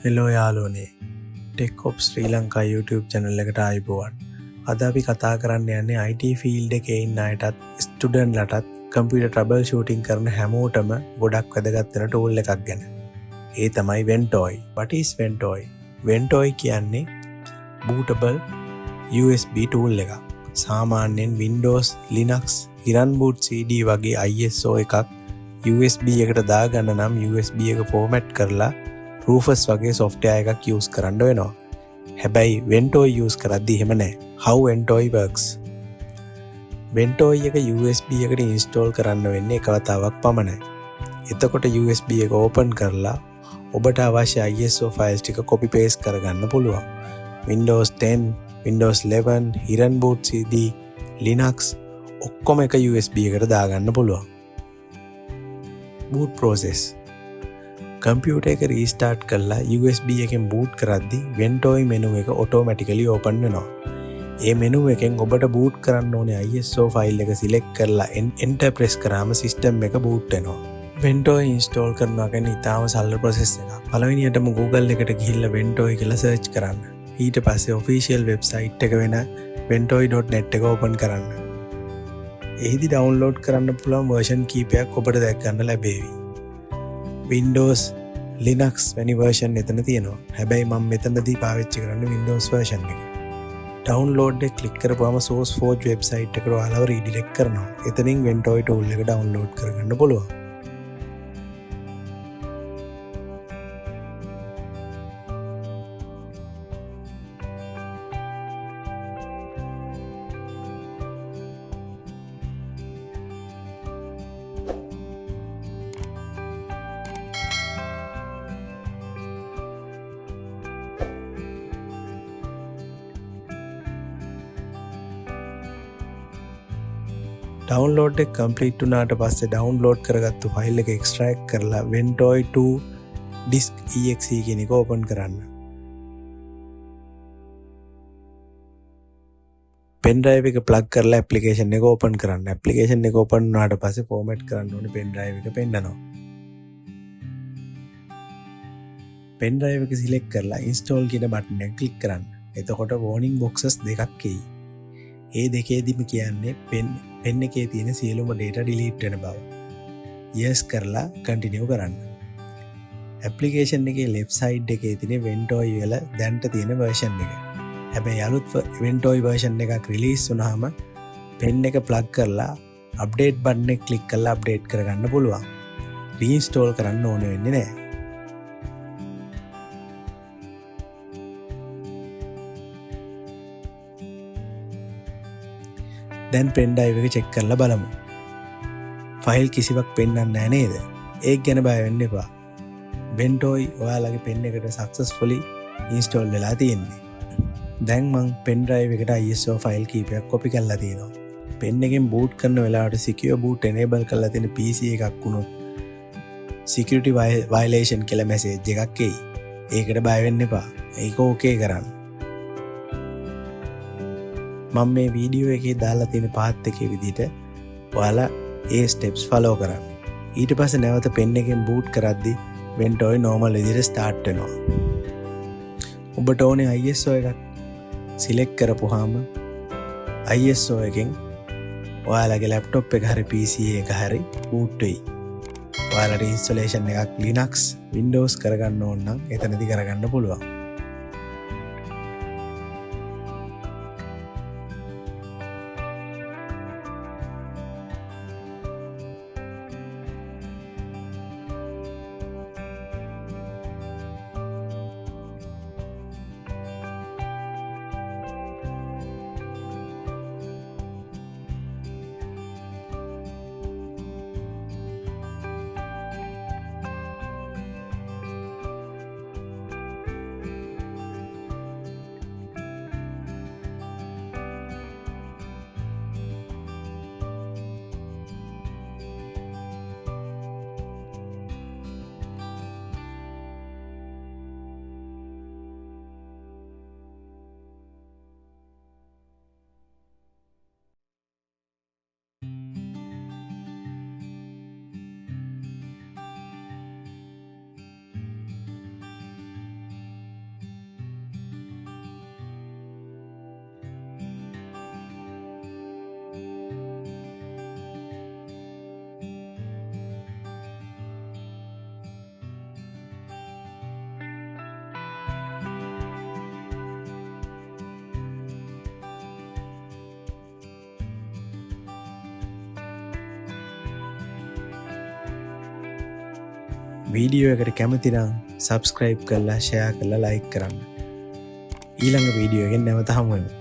Hello යාළුවනේ tech ඔප් ශ්‍රී Lanka YouTube channel එකට ආයුබෝවන්. අද අපි කතා කරන්න යන්නේ IT field එකේ ඉන්න අයටත් ස්ටුඩන්ට්ලටත් කම්පියුටර් ට්‍රබල් ෂූටින් කරන හැමෝටම ගොඩක් වැදගත් වෙන ටූල් එකක් ගැන. ඒ තමයි Ventoy. What is Ventoy? Ventoy කියන්නේ bootable USB tool එකක්. සාමාන්‍යයෙන් Windows, Linux, Run Boot CD වගේ ISO එකක් USB එකට දාගන්න නම් USB එක ෆෝමැට් කරලා Rufus වගේ software එකක් use කරන්න වෙනවා. හැබැයි Ventoy use කරද්දී එහෙම නැහැ. How Ventoy works? Ventoy එක USB එකට install කරන්න වෙන්නේ එක වතාවක් පමණයි. එතකොට USB එක open කරලා ඔබට අවශ්‍ය ISO files ටික copy paste කරගන්න පුළුවන්. Windows 10, Windows 11, Run Boot CD, Linux ඔක්කොම එක USB එකට දාගන්න පුළුවන්. boot process. කම්පියුටර් එක රීස්ටාර්ට් කරලා USB එකෙන් boot කරද්දී Ventoy menu එක automatically open වෙනවා. ඒ menu එකෙන් ඔබට boot කරන්න ඕනේ ISO file එක select කරලා enter press කරාම system එක boot වෙනවා. Ventoy install කරනවා කියන්නේ ඉතාම සරල process එකක්. පළවෙනියටම Google එකට ගිහිල්ලා Ventoy කියලා search කරන්න. ඊට පස්සේ official website එක වෙන ventoy.net එක open කරන්න. එහිදී download කරන්න පුළුවන් version කීපයක් ඔබට දැක් ගන්න ලැබේවි. Windows, Linux වැනි version එතන තියෙනවා. හැබැයි මම මෙතනදී පාවිච්චි කරන්නේ Windows version එක. download එක click කරපුවම SourceForge website එකට ඔයාලව redirect කරනවා. එතනින් Ventoy tool එක download කරගන්න පුළුවන්. download එක complete වුණාට පස්සේ download කරගත්තු file එක extract කරලා Ventoy 2 disk exe කියන එක open කරන්න. pen drive එක plug කරලා application එක open කරන්න. application එක open වුණාට පස්සේ format කරන්න ඕනේ pen drive එක පෙන්නනවා. pen drive එක select කරලා install කියන button එක click කරන්න. එතකොට warning boxes දෙකක් එයි. ඒ දෙකේදීම කියන්නේ pen එකේ තියෙන සියලුම data delete වෙන බව. yes කරලා continue කරන්න. application එකේ left side එකේ තියෙන Ventoy වල දැන්ට තියෙන version එක. හැබැයි අලුත් Ventoy version එකක් release වුණාම pen එක plug කරලා update button එක click කරලා update කරගන්න පුළුවන්. reinstall කරන්න ඕන වෙන්නේ නැහැ. දැන් pen drive එක check කරලා බලමු. ෆයිල් කිසිවක් පෙන්වන්නේ නැහැ නේද? ඒක ගැන බය වෙන්න එපා. Ventoy ඔයාලගේ pen එකට successfully install වෙලා තියෙන්නේ. දැන් මම pen drive එකට ISO file කීපයක් copy කරලා තියෙනවා. pen එකෙන් boot කරන වෙලාවට secure boot enable කරලා තියෙන PC එකක් වුණොත් security violation කියලා message එකක් එයි. ඒකට බය වෙන්න එපා. ඒක okay කරන්න. මම මේ වීඩියෝ එකේ දාලා තියෙන පාත් එකේ විදිහට ඔයාලා ඒ ස්ටෙප්ස් ෆලෝ කරන්න. ඊට පස්සේ නැවත pen එකෙන් boot කරද්දී Ventoy normal විදිහට start වෙනවා. ඔබට ඕනේ ISO එකක් select කරපුවාම ISO එකෙන් ඔයාලගේ laptop එක හරි PC එක හරි boot වෙයි. ඔයාලට installation එකක් Linux, Windows කරගන්න ඕන නම් එතනදී කරගන්න පුළුවන්. වීඩියෝ එකට කැමති නම් සබස්ක්‍රයිබ් කරලා ෂෙයා කරලා ලයික් කරන්න. ඊළඟ වීඩියෝ එකෙන් නැවත හමු වෙමු.